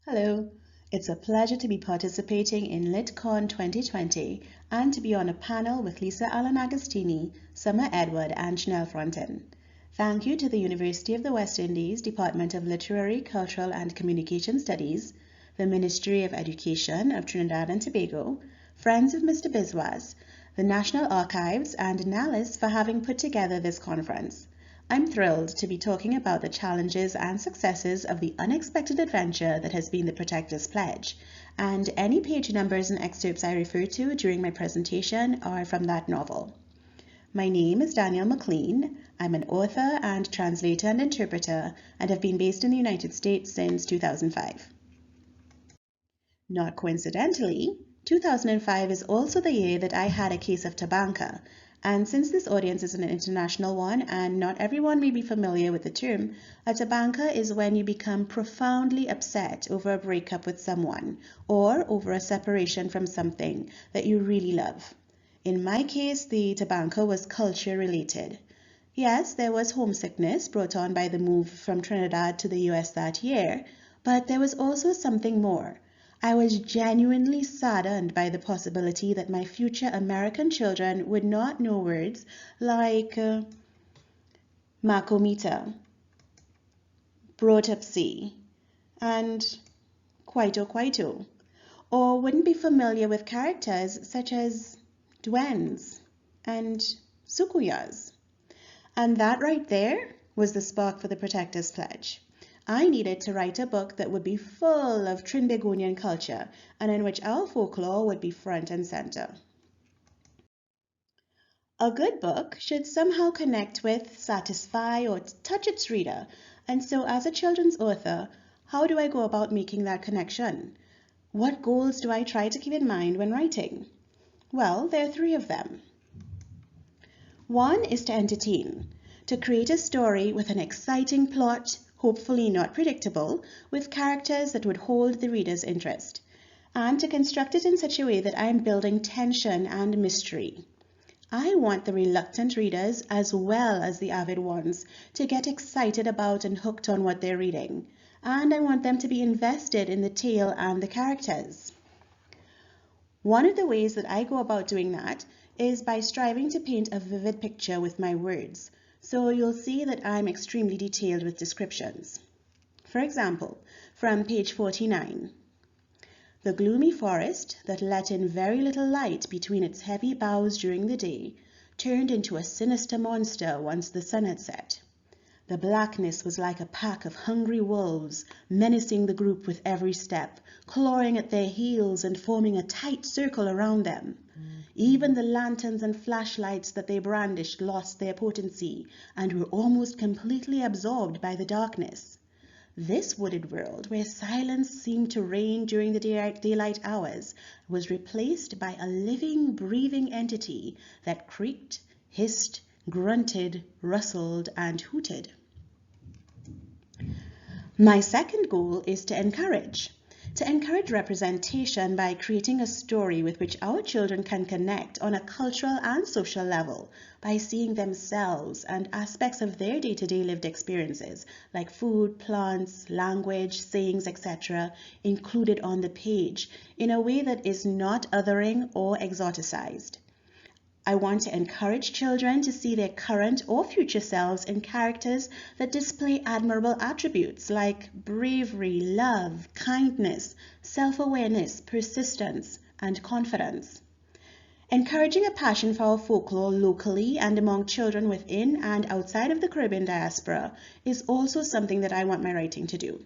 Hello, it's a pleasure to be participating in LitCon 2020 and to be on a panel with Lisa Allen Agostini, Summer Edward, and Chanel Frontin. Thank you to the University of the West Indies Department of Literary, Cultural and Communication Studies, the Ministry of Education of Trinidad and Tobago, Friends of Mr. Biswas, the National Archives, and NALIS for having put together this conference. I'm thrilled to be talking about the challenges and successes of the unexpected adventure that has been the Protector's Pledge, and any page numbers and excerpts I refer to during my presentation are from that novel. My name is Danielle McClean. I'm an author and translator and interpreter and have been based in the United States since 2005. Not coincidentally, 2005 is also the year that I had a case of Atabanka, and since this audience is an international one and not everyone may be familiar with the term, Atabanka is when you become profoundly upset over a breakup with someone or over a separation from something that you really love. In my case, the Atabanka was culture related. Yes, there was homesickness brought on by the move from Trinidad to the US that year, but there was also something more. I was genuinely saddened by the possibility that my future American children would not know words like Macomita, brought up sea, and Kwaito, or wouldn't be familiar with characters such as duendes and sukuyas. And that right there was the spark for the Protector's Pledge. I needed to write a book that would be full of Trinbagonian culture and in which our folklore would be front and center. A good book should somehow connect with, satisfy, or touch its reader. And so as a children's author, how do I go about making that connection? What goals do I try to keep in mind when writing? Well, there are three of them. One is to entertain, to create a story with an exciting plot, hopefully not predictable, with characters that would hold the reader's interest, and to construct it in such a way that I am building tension and mystery. I want the reluctant readers, as well as the avid ones, to get excited about and hooked on what they're reading, and I want them to be invested in the tale and the characters. One of the ways that I go about doing that is by striving to paint a vivid picture with my words. So you'll see that I'm extremely detailed with descriptions. For example, from page 49, the gloomy forest that let in very little light between its heavy boughs during the day turned into a sinister monster once the sun had set. The blackness was like a pack of hungry wolves, menacing the group with every step, clawing at their heels and forming a tight circle around them. Even the lanterns and flashlights that they brandished lost their potency and were almost completely absorbed by the darkness. This wooded world, where silence seemed to reign during the daylight hours, was replaced by a living, breathing entity that creaked, hissed, grunted, rustled, and hooted. My second goal is to encourage representation by creating a story with which our children can connect on a cultural and social level by seeing themselves and aspects of their day-to-day lived experiences like food, plants, language, sayings, etc. included on the page in a way that is not othering or exoticized. I want to encourage children to see their current or future selves in characters that display admirable attributes like bravery, love, kindness, self-awareness, persistence, and confidence. Encouraging a passion for our folklore locally and among children within and outside of the Caribbean diaspora is also something that I want my writing to do.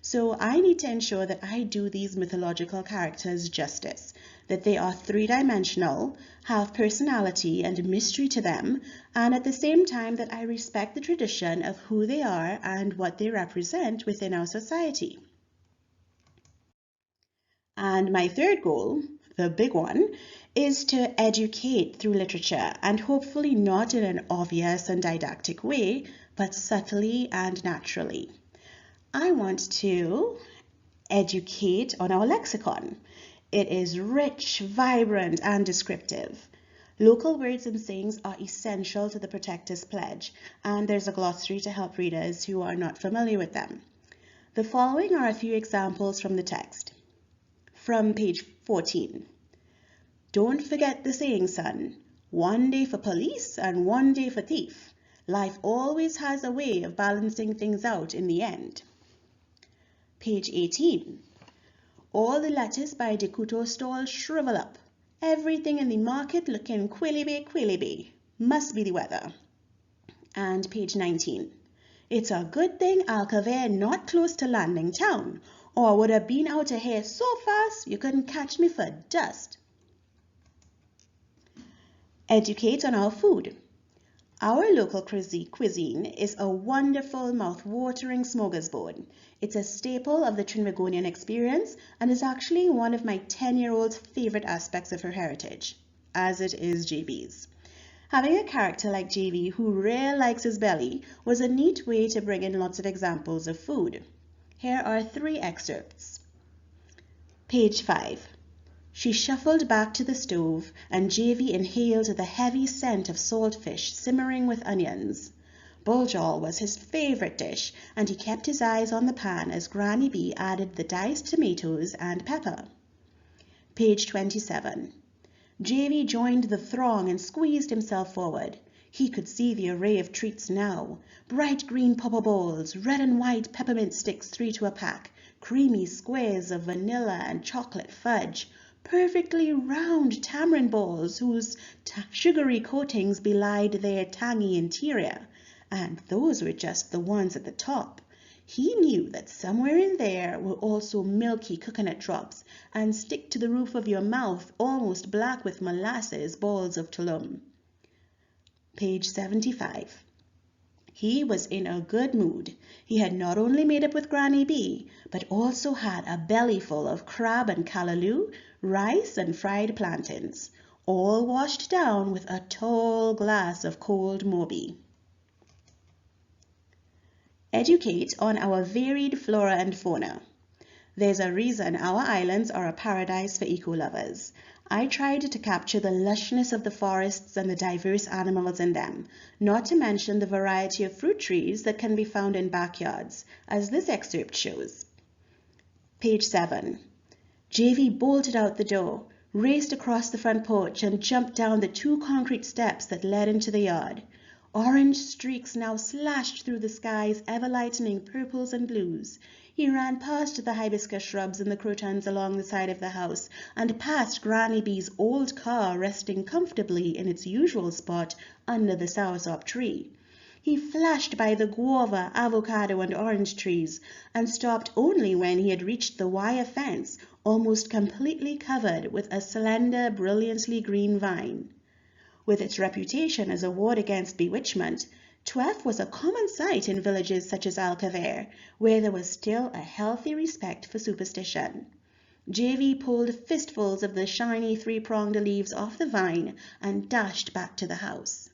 So I need to ensure that I do these mythological characters justice, that they are three-dimensional, have personality and mystery to them, and at the same time that I respect the tradition of who they are and what they represent within our society. And my third goal, the big one, is to educate through literature, and hopefully not in an obvious and didactic way, but subtly and naturally. I want to educate on our lexicon. It is rich, vibrant, and descriptive. Local words and sayings are essential to the Protector's Pledge, and there's a glossary to help readers who are not familiar with them. The following are a few examples from the text. From page 14. Don't forget the saying, son. One day for police and one day for thief. Life always has a way of balancing things out in the end. Page 18. All the lettuce by Decuto stall shrivel up. Everything in the market looking quilly-bay. Must be the weather. And page 19. It's a good thing Alcaver not close to landing town, or I would have been out of here so fast you couldn't catch me for dust. Educate on our food. Our local cuisine is a wonderful, mouth-watering smorgasbord. It's a staple of the Trinbagonian experience and is actually one of my 10-year-old's favorite aspects of her heritage, as it is JV's. Having a character like JV who rarely likes his belly was a neat way to bring in lots of examples of food. Here are 3 excerpts. Page 5. She shuffled back to the stove, and JV inhaled the heavy scent of saltfish simmering with onions. Buljol was his favorite dish, and he kept his eyes on the pan as Granny B added the diced tomatoes and pepper. Page 27. JV joined the throng and squeezed himself forward. He could see the array of treats now. Bright green popper balls, red and white peppermint sticks 3 to a pack, creamy squares of vanilla and chocolate fudge, perfectly round tamarind balls whose sugary coatings belied their tangy interior, and those were just the ones at the top. He knew that somewhere in there were also milky coconut drops and stick to the roof of your mouth almost black with molasses balls of tulum. Page 75. He was in a good mood. He had not only made up with Granny B, but also had a bellyful of crab and callaloo, rice and fried plantains, all washed down with a tall glass of cold Moby. Educate on our varied flora and fauna. There's a reason our islands are a paradise for eco-lovers. I tried to capture the lushness of the forests and the diverse animals in them, not to mention the variety of fruit trees that can be found in backyards, as this excerpt shows. Page 7. JV bolted out the door, raced across the front porch, and jumped down the 2 concrete steps that led into the yard. Orange streaks now slashed through the sky's ever-lightening purples and blues. He ran past the hibiscus shrubs and the crotons along the side of the house, and past Granny B's old car resting comfortably in its usual spot under the soursop tree. He flashed by the guava, avocado, and orange trees, and stopped only when he had reached the wire fence, almost completely covered with a slender, brilliantly green vine. With its reputation as a ward against bewitchment, Twef was a common sight in villages such as Alcaver, where there was still a healthy respect for superstition. JV pulled fistfuls of the shiny 3-pronged leaves off the vine and dashed back to the house.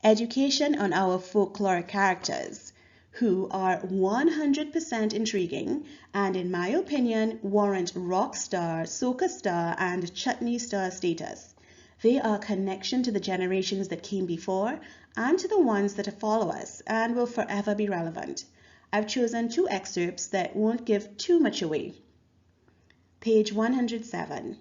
Education on our folkloric characters, who are 100% intriguing and, in my opinion, warrant rock star, soca star, and chutney star status. They are a connection to the generations that came before and to the ones that follow us and will forever be relevant. I've chosen 2 excerpts that won't give too much away. Page 107.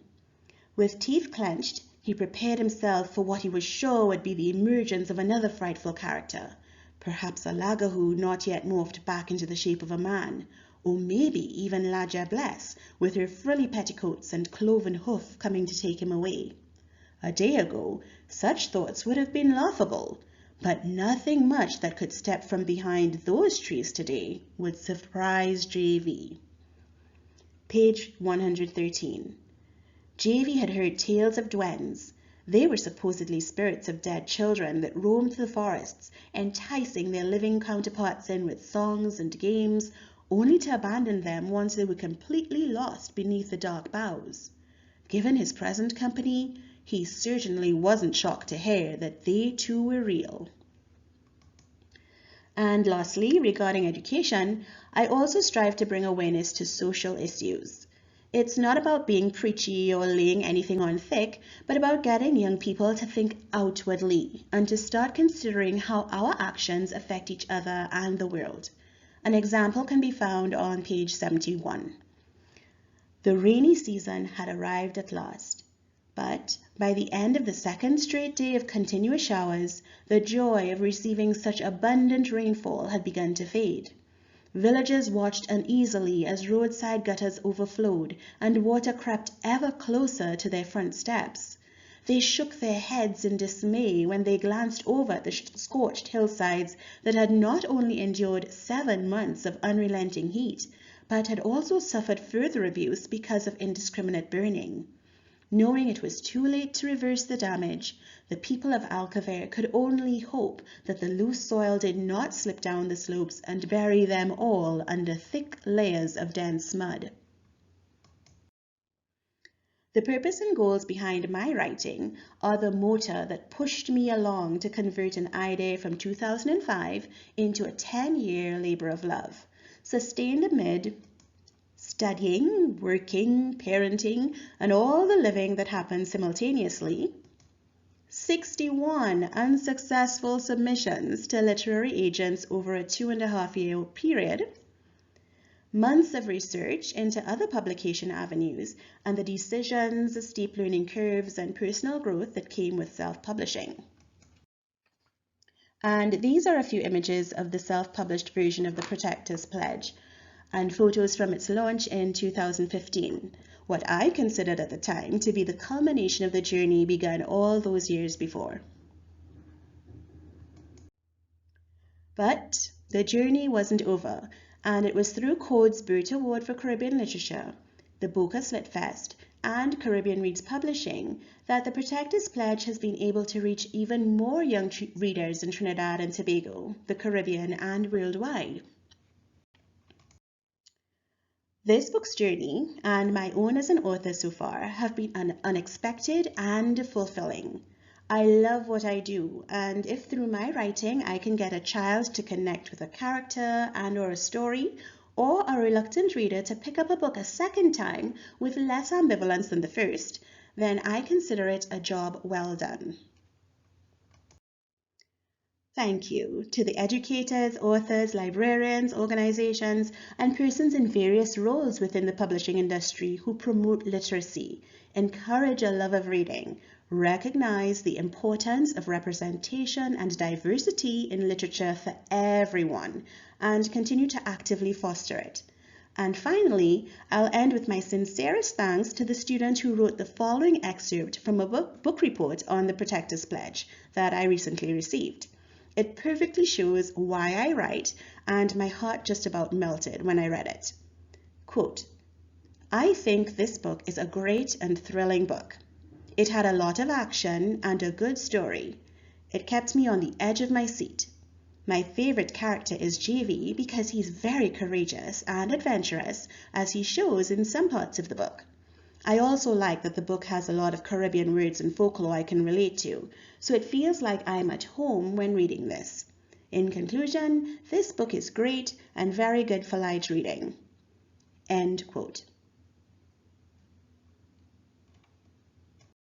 With teeth clenched, he prepared himself for what he was sure would be the emergence of another frightful character. Perhaps a lagahoo not yet morphed back into the shape of a man, or maybe even Ladja Bless, with her frilly petticoats and cloven hoof coming to take him away. A day ago, such thoughts would have been laughable, but nothing much that could step from behind those trees today would surprise JV. Page 113. JV had heard tales of duendes. They were supposedly spirits of dead children that roamed the forests, enticing their living counterparts in with songs and games, only to abandon them once they were completely lost beneath the dark boughs. Given his present company, he certainly wasn't shocked to hear that they too were real. And lastly, regarding education, I also strive to bring awareness to social issues. It's not about being preachy or laying anything on thick, but about getting young people to think outwardly and to start considering how our actions affect each other and the world. An example can be found on page 71. The rainy season had arrived at last, but by the end of the second straight day of continuous showers, the joy of receiving such abundant rainfall had begun to fade. Villagers watched uneasily as roadside gutters overflowed and water crept ever closer to their front steps. They shook their heads in dismay when they glanced over at the scorched hillsides that had not only endured 7 months of unrelenting heat, but had also suffered further abuse because of indiscriminate burning. Knowing it was too late to reverse the damage, the people of Alcaver could only hope that the loose soil did not slip down the slopes and bury them all under thick layers of dense mud. The purpose and goals behind my writing are the motor that pushed me along to convert an idea from 2005 into a 10-year labor of love, sustained amid studying, working, parenting, and all the living that happens simultaneously, 61 unsuccessful submissions to literary agents over a 2.5-year period, months of research into other publication avenues, and the decisions, steep learning curves, and personal growth that came with self-publishing. And these are a few images of the self-published version of the Protector's Pledge, and photos from its launch in 2015, what I considered at the time to be the culmination of the journey begun all those years before. But the journey wasn't over, and it was through Code's Burt Award for Caribbean Literature, the Bocas Lit Fest, and Caribbean Reads Publishing that the Protector's Pledge has been able to reach even more young readers in Trinidad and Tobago, the Caribbean, and worldwide. This book's journey, and my own as an author so far, have been unexpected and fulfilling. I love what I do, and if through my writing I can get a child to connect with a character and or a story, or a reluctant reader to pick up a book a second time with less ambivalence than the first, then I consider it a job well done. Thank you to the educators, authors, librarians, organizations, and persons in various roles within the publishing industry who promote literacy, encourage a love of reading, recognize the importance of representation and diversity in literature for everyone, and continue to actively foster it. And finally, I'll end with my sincerest thanks to the student who wrote the following excerpt from a book report on the Protector's Pledge that I recently received. It perfectly shows why I write, and my heart just about melted when I read it. Quote, "I think this book is a great and thrilling book. It had a lot of action and a good story. It kept me on the edge of my seat. My favorite character is JV because he's very courageous and adventurous, as he shows in some parts of the book. I also like that the book has a lot of Caribbean words and folklore I can relate to, so it feels like I'm at home when reading this. In conclusion, this book is great and very good for light reading." End quote.